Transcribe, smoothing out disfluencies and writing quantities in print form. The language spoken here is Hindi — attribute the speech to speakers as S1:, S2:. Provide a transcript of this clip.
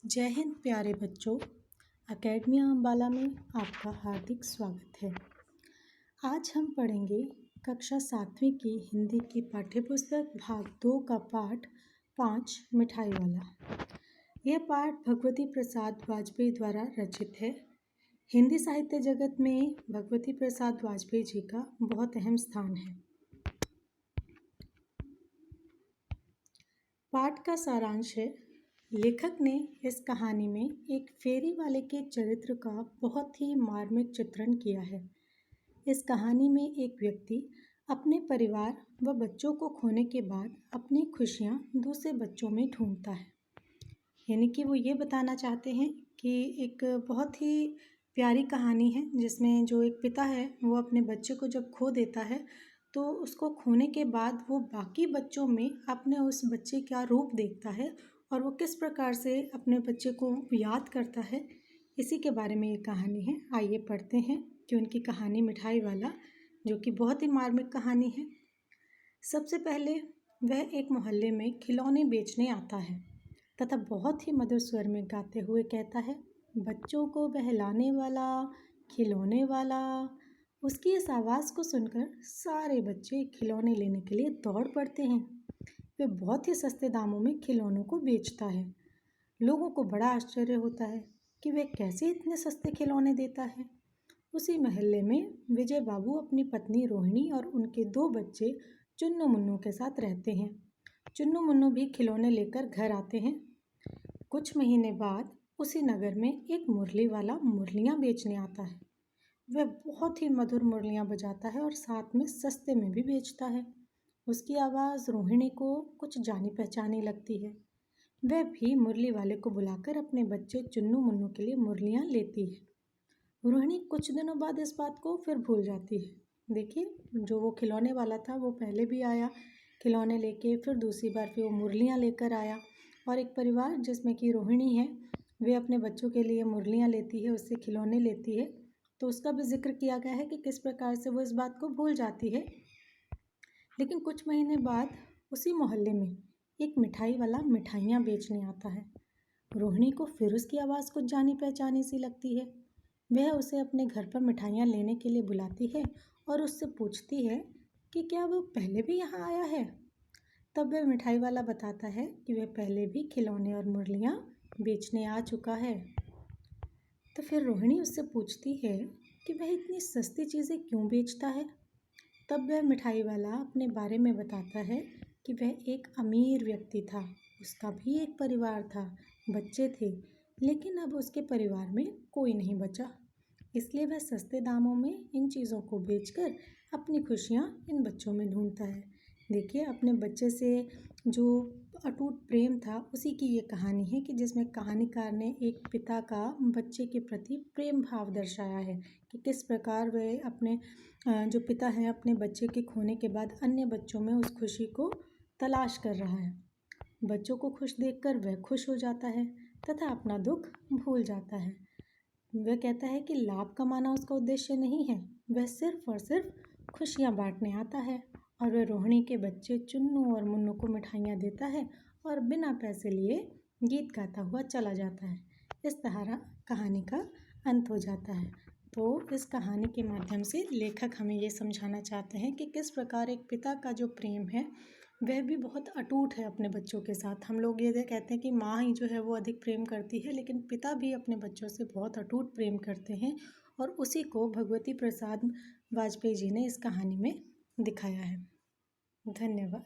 S1: जय हिंद प्यारे बच्चों। एकेडमिया अम्बाला में आपका हार्दिक स्वागत है। आज हम पढ़ेंगे कक्षा 7वीं की हिंदी की पाठ्यपुस्तक भाग 2 का पाठ 5 मिठाई वाला। यह पाठ भगवती प्रसाद वाजपेयी द्वारा रचित है। हिंदी साहित्य जगत में भगवती प्रसाद वाजपेयी जी का बहुत अहम स्थान है। पाठ का सारांश है, लेखक ने इस कहानी में एक फेरी वाले के चरित्र का बहुत ही मार्मिक चित्रण किया है। इस कहानी में एक व्यक्ति अपने परिवार व बच्चों को खोने के बाद अपनी खुशियाँ दूसरे बच्चों में ढूंढता है। यानी कि वो ये बताना चाहते हैं कि एक बहुत ही प्यारी कहानी है जिसमें जो एक पिता है वो अपने बच्चे को जब खो देता है तो उसको खोने के बाद वो बाकी बच्चों में अपने उस बच्चे का रूप देखता है और वो किस प्रकार से अपने बच्चे को याद करता है, इसी के बारे में ये कहानी है। आइए पढ़ते हैं कि उनकी कहानी मिठाई वाला, जो कि बहुत ही मार्मिक कहानी है। सबसे पहले वह एक मोहल्ले में खिलौने बेचने आता है तथा बहुत ही मधुर स्वर में गाते हुए कहता है, बच्चों को बहलाने वाला, खिलौने वाला। उसकी इस आवाज़ को सुनकर सारे बच्चे खिलौने लेने के लिए दौड़ पड़ते हैं। वे बहुत ही सस्ते दामों में खिलौनों को बेचता है। लोगों को बड़ा आश्चर्य होता है कि वे कैसे इतने सस्ते खिलौने देता है। उसी मोहल्ले में विजय बाबू अपनी पत्नी रोहिणी और उनके 2 बच्चे चुन्नू मुन्नू के साथ रहते हैं। चुन्नू मुन्नू भी खिलौने लेकर घर आते हैं। कुछ महीने बाद उसी नगर में एक मुरली वाला मुरलियाँ बेचने आता है। वह बहुत ही मधुर मुरलियाँ बजाता है और साथ में सस्ते में भी बेचता है। उसकी आवाज़ रोहिणी को कुछ जानी पहचानी लगती है। वह भी मुरली वाले को बुलाकर अपने बच्चे चुन्नू मुन्नू के लिए मुरलियाँ लेती है। रोहिणी कुछ दिनों बाद इस बात को फिर भूल जाती है। देखिए, जो वो खिलौने वाला था वो पहले भी आया खिलौने लेके, फिर दूसरी बार फिर वो मुरलियाँ लेकर आया और एक परिवार जिसमें कि रोहिणी है, वे अपने बच्चों के लिए मुरलियाँ लेती है, उससे खिलौने लेती है। तो उसका भी जिक्र किया गया है कि किस प्रकार से वो इस बात को भूल जाती है। लेकिन कुछ महीने बाद उसी मोहल्ले में एक मिठाई वाला मिठाइयाँ बेचने आता है। रोहिणी को फिर उसकी आवाज़ कुछ जानी पहचानी सी लगती है। वह उसे अपने घर पर मिठाइयाँ लेने के लिए बुलाती है और उससे पूछती है कि क्या वो पहले भी यहाँ आया है। तब वह मिठाई वाला बताता है कि वह पहले भी खिलौने और मुरलियाँ बेचने आ चुका है। तो फिर रोहिणी उससे पूछती है कि वह इतनी सस्ती चीज़ें क्यों बेचता है। तब वह मिठाई वाला अपने बारे में बताता है कि वह एक अमीर व्यक्ति था, उसका भी एक परिवार था, बच्चे थे, लेकिन अब उसके परिवार में कोई नहीं बचा। इसलिए वह सस्ते दामों में इन चीज़ों को बेचकर अपनी खुशियाँ इन बच्चों में ढूंढता है। देखिए, अपने बच्चे से जो अटूट प्रेम था उसी की ये कहानी है कि जिसमें कहानीकार ने एक पिता का बच्चे के प्रति प्रेम भाव दर्शाया है कि किस प्रकार वह अपने जो पिता हैं अपने बच्चे के खोने के बाद अन्य बच्चों में उस खुशी को तलाश कर रहा है। बच्चों को खुश देखकर वह खुश हो जाता है तथा अपना दुख भूल जाता है। वह कहता है कि लाभ कमाना उसका उद्देश्य नहीं है, वह सिर्फ और सिर्फ खुशियाँ बांटने आता है। और वह रोहिणी के बच्चे चुन्नू और मुन्नू को मिठाइयाँ देता है और बिना पैसे लिए गीत गाता हुआ चला जाता है। इस तरह कहानी का अंत हो जाता है। तो इस कहानी के माध्यम से लेखक हमें ये समझाना चाहते हैं कि किस प्रकार एक पिता का जो प्रेम है वह भी बहुत अटूट है अपने बच्चों के साथ। हम लोग ये कहते हैं कि माँ ही जो है वो अधिक प्रेम करती है, लेकिन पिता भी अपने बच्चों से बहुत अटूट प्रेम करते हैं और उसी को भगवती प्रसाद वाजपेयी जी ने इस कहानी में दिखाया है। धन्यवाद।